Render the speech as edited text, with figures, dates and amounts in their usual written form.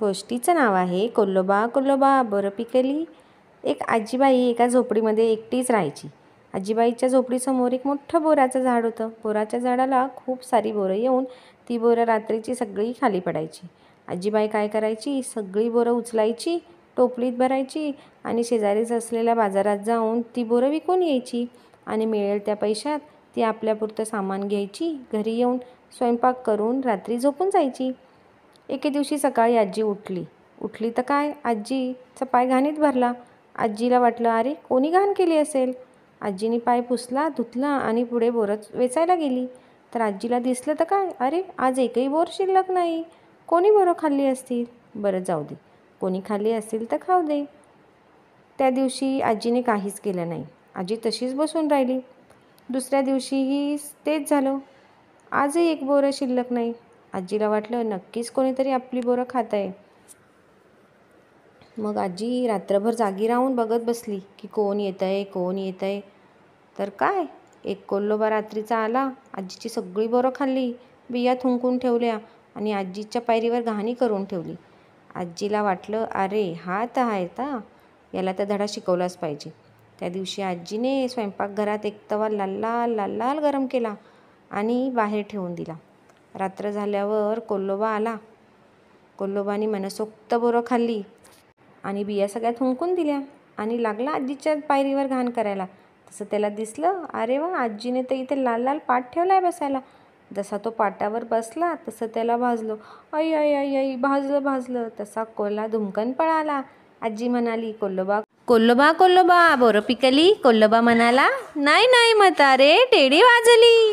गोष्टीचं नाव आहे कोल्होबा कोल्होबा बोरं पिकली. एक आजीबाई एका झोपडीमध्ये एकटीच राहायची. आजीबाईच्या झोपडीसमोर एक मोठं बोराचं झाड होतं. बोराच्या झाडाला खूप सारी बोरं येऊन ती बोरं रात्रीची सगळी खाली पडायची. आजीबाई काय करायची, सगळी बोरं उचलायची, टोपलीत भरायची आणि शेजारीच असलेल्या बाजारात जाऊन ती बोरं विकून यायची आणि मिळेल त्या पैशात ती आपल्यापुरतं सामान घ्यायची. घरी येऊन स्वयंपाक करून रात्री झोपून जायची. एके दिवशी सकाळी आजी उठली तर काय, आजीचा पाय घाणीत भरला. आजीला वाटलं, अरे कोणी घाण केली असेल. आजीने पाय पुसला, धुतला आणि पुढे बोरं वेचायला गेली. तर आजीला दिसलं तर काय, अरे आज एकही बोर शिल्लक नाही. कोणी बोरं खाल्ली असतील. बरं जाऊ दे, कोणी खाल्ली असतील तर खाऊ दे. त्या दिवशी आजीने काहीच केलं नाही. आजी तशीच बसून राहिली. दुसऱ्या दिवशीही तेच झालं. आजही एक बोरं शिल्लक नाही. आजीला वाटलं, नक्कीच कोणीतरी आपली बोरं खात आहे. मग आजी रात्रभर जागी राहून बघत बसली की कोण येत आहे. तर काय, एक कोल्होबा रात्रीचा आला. आजीची सगळी बोरं खाल्ली, बिया थुंकून ठेवल्या आणि आजीच्या पायरीवर घाणी करून ठेवली. आजीला वाटलं, अरे हा तर आहे का, याला तर धडा शिकवलाच पाहिजे. त्या दिवशी आजीने स्वयंपाकघरात एक तवा लाल गरम केला आणि बाहेर ठेवून दिला. रात्र झाल्यावर कोल्होबा आला. कोल्होबाने मनसोक्त बोरं खाल्ली आणि बिया सगळ्या थुंकून दिल्या आणि लागला आजीच्या पायरीवर घाण करायला. तसं त्याला दिसलं, अरे वा, आजीने तर इथे लाल पाट ठेवला आहे बसायला. जसा तो पाटावर बसला तसं त्याला भाजलं. आई आई आई आई भाजलं. तसा कोल्हा धुमकन पळाला. आजी म्हणाली, कोल्होबा कोल्होबा कोल्होबा बोरं पिकली. कोल्होबा म्हणाला, नाही म्हातारे, टेडी वाजली.